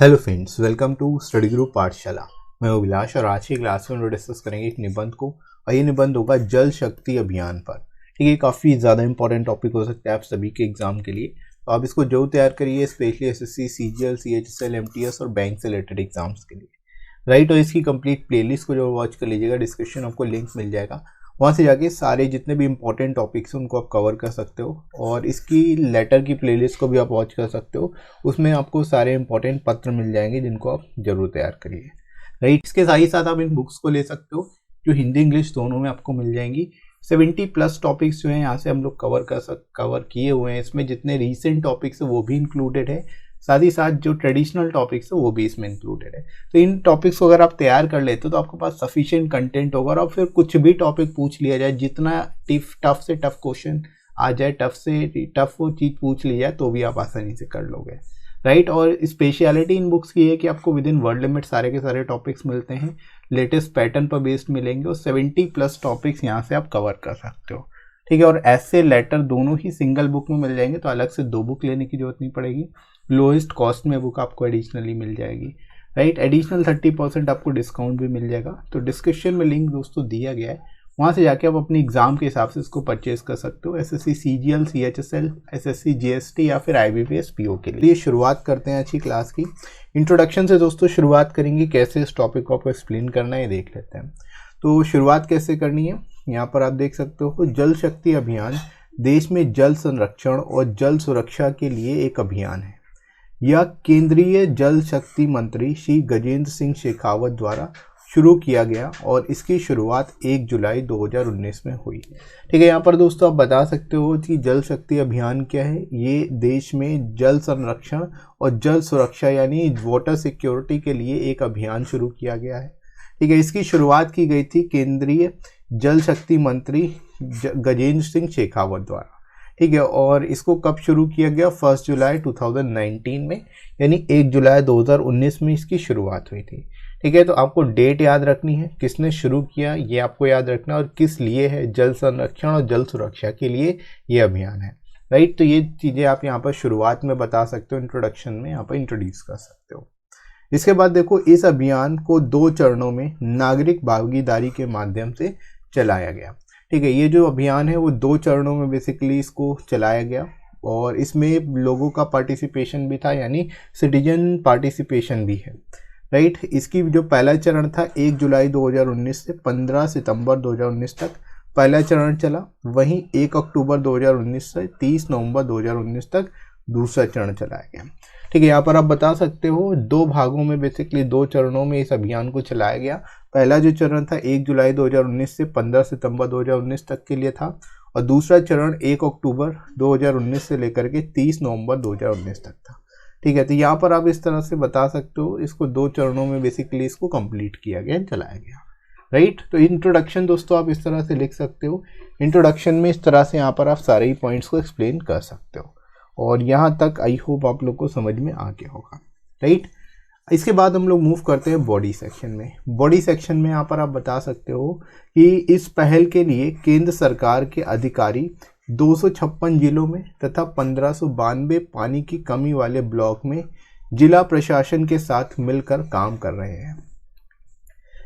Hello friends, welcome to study group Pathshala. मैं अभिलाष और आज की क्लास में हम डिस्कस करेंगे एक निबंध को, और ये निबंध होगा जल शक्ति अभियान पर। ठीक है, काफ़ी ज़्यादा इंपॉर्टेंट टॉपिक हो सकता है आप सभी के एग्जाम के लिए। तो आप इसको जरूर तैयार करिए, specially SSC, CGL, CHSL, MTS और बैंक से रिलेटेड एग्जाम्स के लिए। राइट, और इसकी कंप्लीट प्लेलिस्ट को जो वॉच कर लीजिएगा, डिस्क्रिप्शन आपको लिंक मिल जाएगा, वहाँ से जाके सारे जितने भी इंपॉर्टेंट टॉपिक्स हैं उनको आप कवर कर सकते हो। और इसकी लेटर की प्लेलिस्ट को भी आप वॉच कर सकते हो, उसमें आपको सारे इंपॉर्टेंट पत्र मिल जाएंगे जिनको आप जरूर तैयार करिए। राइट, इसके साथ ही साथ आप इन बुक्स को ले सकते हो जो हिंदी इंग्लिश दोनों में आपको मिल जाएंगी। 70+ टॉपिक्स जो हैं यहाँ से हम लोग कवर किए हुए हैं। इसमें जितने रीसेंट टॉपिक्स हैं वो भी इंक्लूडेड है, साथ ही साथ जो ट्रेडिशनल टॉपिक्स है वो भी इसमें इंक्लूडेड है। तो इन टॉपिक्स को अगर आप तैयार कर लेते हो तो आपके पास सफिशिएंट कंटेंट होगा, और फिर कुछ भी टॉपिक पूछ लिया जाए, जितना टफ से टफ क्वेश्चन आ जाए, टफ से टफ वो चीज़ पूछ ली जाए, तो भी आप आसानी से कर लोगे। राइट, और स्पेशलिटी इन बुक्स की है कि आपको विद इन वर्ड लिमिट सारे के सारे टॉपिक्स मिलते हैं, लेटेस्ट पैटर्न पर बेस्ड मिलेंगे, और 70+ टॉपिक्स यहाँ से आप कवर कर सकते हो। ठीक है, और ऐसे लेटर दोनों ही सिंगल बुक में मिल जाएंगे, तो अलग से 2 बुक लेने की जरूरत नहीं पड़ेगी। लोएस्ट कॉस्ट में बुक आपको एडिशनली मिल जाएगी। राइट, एडिशनल 30% आपको डिस्काउंट भी मिल जाएगा। तो डिस्क्रिप्शन में लिंक दोस्तों दिया गया है, वहाँ से जाके आप अपने एग्जाम के हिसाब से इसको परचेज कर सकते हो। SSC, CGL, CHSL, SSC, GST या फिर आईबीपीएस, पीओ के लिए। शुरुआत करते हैं अच्छी क्लास की। इंट्रोडक्शन से दोस्तों शुरुआत करेंगे, कैसे इस टॉपिक को आपको एक्सप्लेन करना है देख लेते हैं। तो शुरुआत कैसे करनी है, यहाँ पर आप देख सकते हो। जल शक्ति अभियान देश में जल संरक्षण और जल सुरक्षा के लिए एक अभियान है। यह केंद्रीय जल शक्ति मंत्री श्री गजेंद्र सिंह शेखावत द्वारा शुरू किया गया, और इसकी शुरुआत 1 जुलाई 2019 में हुई। ठीक है, यहाँ पर दोस्तों आप बता सकते हो कि जल शक्ति अभियान क्या है। ये देश में जल संरक्षण और जल सुरक्षा यानी वाटर सिक्योरिटी के लिए एक अभियान शुरू किया गया है। ठीक है, इसकी शुरुआत की गई थी केंद्रीय जल शक्ति मंत्री गजेंद्र सिंह शेखावत द्वारा। ठीक है, और इसको कब शुरू किया गया? 1 जुलाई 2019 में, यानी 1 जुलाई 2019 में इसकी शुरुआत हुई थी। ठीक है, तो आपको डेट याद रखनी है, किसने शुरू किया ये आपको याद रखना, और किस लिए है, जल संरक्षण और जल सुरक्षा के लिए ये अभियान है। राइट, तो ये चीज़ें आप यहाँ पर शुरुआत में बता सकते हो, इंट्रोडक्शन में यहाँ पर इंट्रोड्यूस कर सकते हो। इसके बाद देखो, इस अभियान को 2 चरणों में नागरिक भागीदारी के माध्यम से चलाया गया। ठीक है, ये जो अभियान है वो 2 चरणों में बेसिकली इसको चलाया गया, और इसमें लोगों का पार्टिसिपेशन भी था, यानी सिटीजन पार्टिसिपेशन भी है। राइट, इसकी जो पहला चरण था 1 जुलाई 2019 से 15 सितंबर 2019 तक पहला चरण चला। वहीं 1 अक्टूबर 2019 से 30 नवंबर 2019 तक दूसरा चरण चलाया गया। ठीक है, यहाँ पर आप बता सकते हो 2 भागों में, बेसिकली 2 चरणों में इस अभियान को चलाया गया। पहला जो चरण था 1 जुलाई 2019 से 15 सितंबर 2019 तक के लिए था, और दूसरा चरण 1 अक्टूबर 2019 से लेकर के 30 नवंबर 2019 तक था। ठीक है, तो यहाँ पर आप इस तरह से बता सकते हो, इसको 2 चरणों में बेसिकली इसको कंप्लीट किया गया, चलाया गया। राइट, तो इंट्रोडक्शन दोस्तों आप इस तरह से लिख सकते हो। इंट्रोडक्शन में इस तरह से यहाँ पर आप सारे ही पॉइंट्स को एक्सप्लेन कर सकते हो, और यहाँ तक आई होप आप लोग को समझ में आ गया होगा। राइट, इसके बाद हम लोग मूव करते हैं बॉडी सेक्शन में। बॉडी सेक्शन में यहाँ पर आप बता सकते हो कि इस पहल के लिए केंद्र सरकार के अधिकारी 256 जिलों में तथा 1592 पानी की कमी वाले ब्लॉक में जिला प्रशासन के साथ मिलकर काम कर रहे हैं।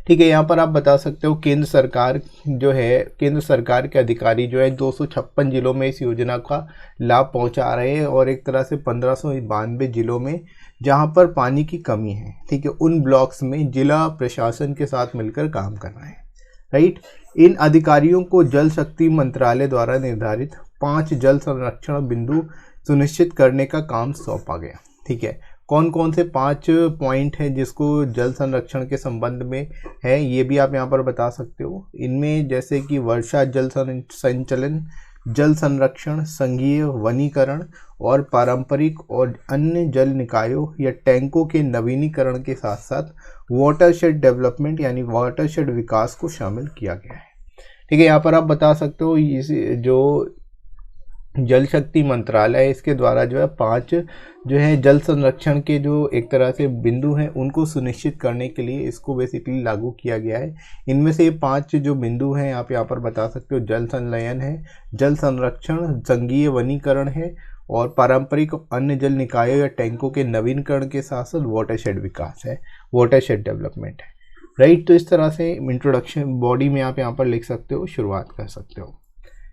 ठीक है, यहाँ पर आप बता सकते हो केंद्र सरकार जो है, केंद्र सरकार के अधिकारी जो है 256 जिलों में इस योजना का लाभ पहुंचा रहे हैं, और एक तरह से 1592 जिलों में जहां पर पानी की कमी है, ठीक है, उन ब्लॉक्स में जिला प्रशासन के साथ मिलकर काम कर रहे हैं। राइट, इन अधिकारियों को जल शक्ति मंत्रालय द्वारा निर्धारित 5 जल संरक्षण बिंदु सुनिश्चित करने का काम सौंपा गया। ठीक है, कौन कौन से 5 पॉइंट हैं जिसको जल संरक्षण के संबंध में है, ये भी आप यहाँ पर बता सकते हो। इनमें जैसे कि वर्षा जल संचलन, जल संरक्षण, संघीय वनीकरण, और पारंपरिक और अन्य जल निकायों या टैंकों के नवीनीकरण के साथ साथ वाटरशेड डेवलपमेंट यानी वाटरशेड विकास को शामिल किया गया है। ठीक है, यहाँ पर आप बता सकते हो जो जल शक्ति मंत्रालय है, इसके द्वारा जो है 5 जो है जल संरक्षण के जो एक तरह से बिंदु हैं उनको सुनिश्चित करने के लिए इसको बेसिकली लागू किया गया है। इनमें से ये 5 जो बिंदु हैं आप यहाँ पर बता सकते हो, जल संलयन है, जल संरक्षण, संघीय वनीकरण है, और पारंपरिक अन्य जल निकायों या टैंकों के नवीनीकरण के साथ साथ वाटरशेड विकास है, वाटरशेड डेवलपमेंट है। राइट, तो इस तरह से इंट्रोडक्शन बॉडी में आप यहाँ पर लिख सकते हो, शुरुआत कर सकते हो।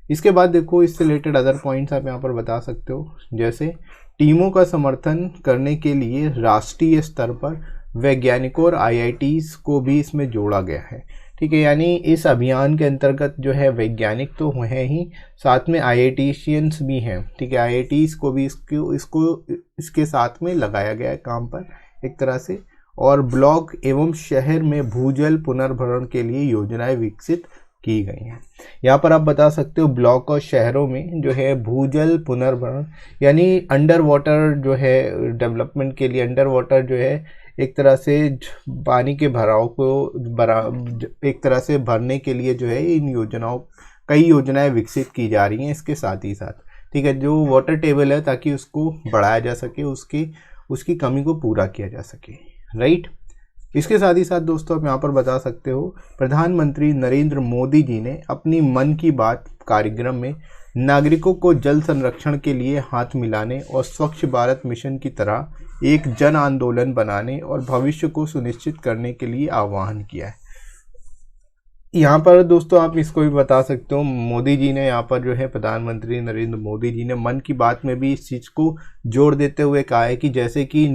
इसके बाद देखो इससे रिलेटेड अदर पॉइंट्स आप यहाँ पर बता सकते हो, जैसे टीमों का समर्थन करने के लिए राष्ट्रीय स्तर पर वैज्ञानिकों और IITs को भी इसमें जोड़ा गया है। ठीक है, यानी इस अभियान के अंतर्गत जो है वैज्ञानिक तो हैं ही, साथ में IITians भी हैं। ठीक है, IITs को भी इसके साथ में लगाया गया है काम पर एक तरह से। और ब्लॉक एवं शहर में भूजल पुनर्भरण के लिए योजनाएं विकसित की गई हैं। यहाँ पर आप बता सकते हो ब्लॉक और शहरों में जो है भूजल पुनर्भरण यानी अंडर वाटर जो है डेवलपमेंट के लिए, अंडर वाटर जो है एक तरह से पानी के भराव को एक तरह से भरने के लिए जो है इन योजनाओं कई योजनाएं विकसित की जा रही हैं इसके साथ ही साथ। ठीक है, जो वाटर टेबल है ताकि उसको बढ़ाया जा सके, उसकी कमी को पूरा किया जा सके। राइट, इसके साथ ही साथ दोस्तों आप यहाँ पर बता सकते हो प्रधानमंत्री नरेंद्र मोदी जी ने अपनी मन की बात कार्यक्रम में नागरिकों को जल संरक्षण के लिए हाथ मिलाने और स्वच्छ भारत मिशन की तरह एक जन आंदोलन बनाने और भविष्य को सुनिश्चित करने के लिए आह्वान किया है। यहाँ पर दोस्तों आप इसको भी बता सकते हो, मोदी जी ने यहाँ पर जो है प्रधानमंत्री नरेंद्र मोदी जी ने मन की बात में भी इस चीज़ को जोड़ देते हुए कहा है कि जैसे कि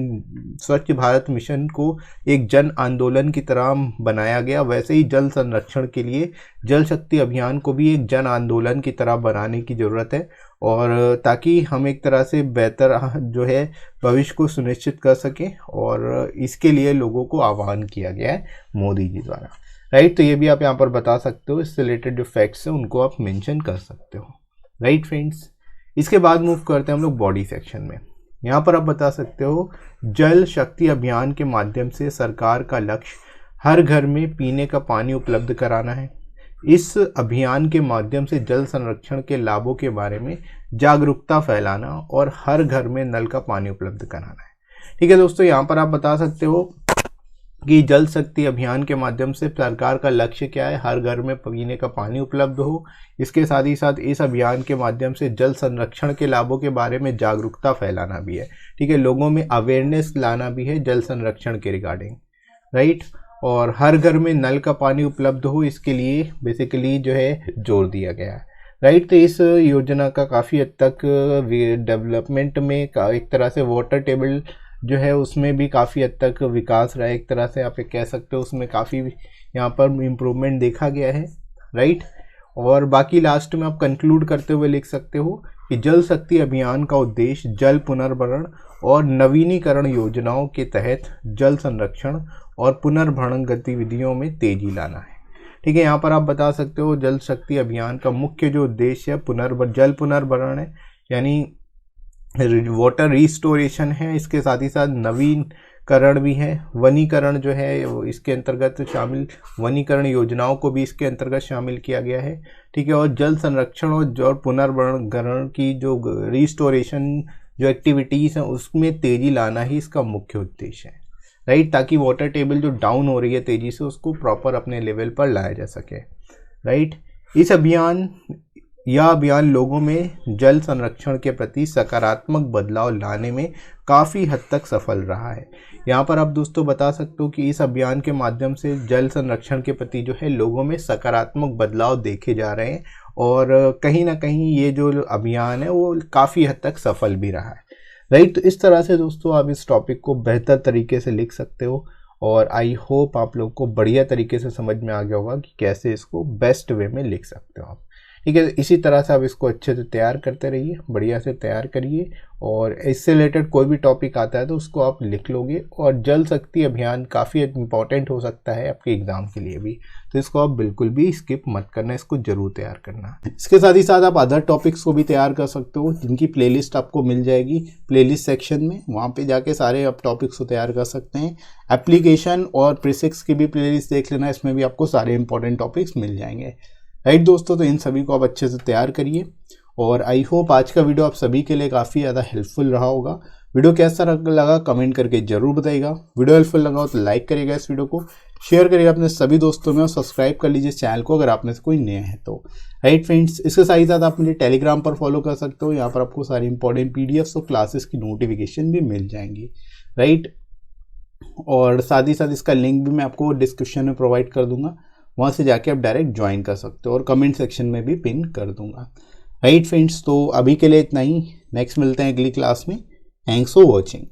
स्वच्छ भारत मिशन को एक जन आंदोलन की तरह बनाया गया, वैसे ही जल संरक्षण के लिए जल शक्ति अभियान को भी एक जन आंदोलन की तरह बनाने की ज़रूरत है, और ताकि हम एक तरह से बेहतर जो है भविष्य को सुनिश्चित कर सकें, और इसके लिए लोगों को आह्वान किया गया है मोदी जी द्वारा। राइट, तो ये भी आप यहाँ पर बता सकते हो, इससे रिलेटेड जो फैक्ट्स हैं उनको आप मेंशन कर सकते हो। राइट फ्रेंड्स, इसके बाद मूव करते हैं हम लोग बॉडी सेक्शन में। यहाँ पर आप बता सकते हो जल शक्ति अभियान के माध्यम से सरकार का लक्ष्य हर घर में पीने का पानी उपलब्ध कराना है। इस अभियान के माध्यम से जल संरक्षण के लाभों के बारे में जागरूकता फैलाना और हर घर में नल का पानी उपलब्ध कराना है। ठीक है दोस्तों, यहाँ पर आप बता सकते हो कि जल शक्ति अभियान के माध्यम से सरकार का लक्ष्य क्या है, हर घर में पीने का पानी उपलब्ध हो। इसके साथ ही साथ इस अभियान के माध्यम से जल संरक्षण के लाभों के बारे में जागरूकता फैलाना भी है। ठीक है, लोगों में अवेयरनेस लाना भी है जल संरक्षण के रिगार्डिंग। राइट, और हर घर में नल का पानी उपलब्ध हो, इसके लिए बेसिकली जो है जोर दिया गया है। राइट, तो इस योजना का काफ़ी हद तक डेवलपमेंट में एक तरह से वाटर टेबल जो है उसमें भी काफ़ी हद तक विकास रहा है, एक तरह से आप कह सकते हो उसमें काफ़ी यहाँ पर इम्प्रूवमेंट देखा गया है। राइट, और बाकी लास्ट में आप कंक्लूड करते हुए लिख सकते हो कि जल शक्ति अभियान का उद्देश्य जल पुनर्भरण और नवीनीकरण योजनाओं के तहत जल संरक्षण और पुनर्भरण गतिविधियों में तेजी लाना है। ठीक है, यहाँ पर आप बता सकते हो जल शक्ति अभियान का मुख्य जो उद्देश्य है जल पुनर्भरण है, यानी वाटर रिस्टोरेशन है। इसके साथ ही साथ नवीनीकरण भी है, वनीकरण जो है इसके अंतर्गत शामिल, वनीकरण योजनाओं को भी इसके अंतर्गत शामिल किया गया है। ठीक है, और जल संरक्षण और पुनर्भरण की जो रिस्टोरेशन जो एक्टिविटीज़ हैं उसमें तेज़ी लाना ही इसका मुख्य उद्देश्य है। राइट, ताकि वाटर टेबल जो डाउन हो रही है तेज़ी से उसको प्रॉपर अपने लेवल पर लाया जा सके। राइट, यह अभियान लोगों में जल संरक्षण के प्रति सकारात्मक बदलाव लाने में काफ़ी हद तक सफल रहा है। यहाँ पर आप दोस्तों बता सकते हो कि इस अभियान के माध्यम से जल संरक्षण के प्रति जो है लोगों में सकारात्मक बदलाव देखे जा रहे हैं, और कहीं ना कहीं ये जो अभियान है वो काफ़ी हद तक सफल भी रहा है। राइट, तो इस तरह से दोस्तों आप इस टॉपिक को बेहतर तरीके से लिख सकते हो, और आई होप आप लोग को बढ़िया तरीके से समझ में आ गया होगा कि कैसे इसको बेस्ट वे में लिख सकते हो आप। ठीक है, इसी तरह से आप इसको अच्छे से तैयार करते रहिए, बढ़िया से तैयार करिए, और इससे रिलेटेड कोई भी टॉपिक आता है तो उसको आप लिख लोगे। और जल शक्ति अभियान काफ़ी इंपॉर्टेंट हो सकता है आपके एग्ज़ाम के लिए भी, तो इसको आप बिल्कुल भी स्किप मत करना, इसको ज़रूर तैयार करना। इसके साथ ही साथ आप अदर टॉपिक्स को भी तैयार कर सकते हो, जिनकी प्लेलिस्ट आपको मिल जाएगी प्लेलिस्ट सेक्शन में, वहाँ पे जाके सारे आप टॉपिक्स को तैयार कर सकते हैं। एप्लीकेशन और प्रीसिक्स की भी प्लेलिस्ट देख लेना, इसमें भी आपको सारे इंपॉर्टेंट टॉपिक्स मिल जाएंगे। राइट दोस्तों, तो इन सभी को आप अच्छे से तैयार करिए, और आई होप आज का वीडियो आप सभी के लिए काफ़ी ज़्यादा हेल्पफुल रहा होगा। वीडियो कैसा लगा कमेंट करके ज़रूर बताइएगा। वीडियो हेल्पफुल लगा हो तो लाइक करिएगा इस वीडियो को, शेयर करिए अपने सभी दोस्तों में और सब्सक्राइब कर लीजिए चैनल को अगर आप में से कोई नया है तो। राइट फ्रेंड्स, इसके साथ ही साथ आप मुझे टेलीग्राम पर फॉलो कर सकते हो, यहाँ पर आपको सारी इंपॉर्टेंट पीडीएफ्स और क्लासेस की नोटिफिकेशन भी मिल जाएंगी। राइट, और साथ ही साथ इसका लिंक भी मैं आपको डिस्क्रिप्शन में प्रोवाइड कर दूंगा, वहाँ से जाके आप डायरेक्ट ज्वाइन कर सकते हो और कमेंट सेक्शन में भी पिन कर दूंगा। राइट फ्रेंड्स, तो अभी के लिए इतना ही, नेक्स्ट मिलते हैं अगली क्लास में। Thanks for watching.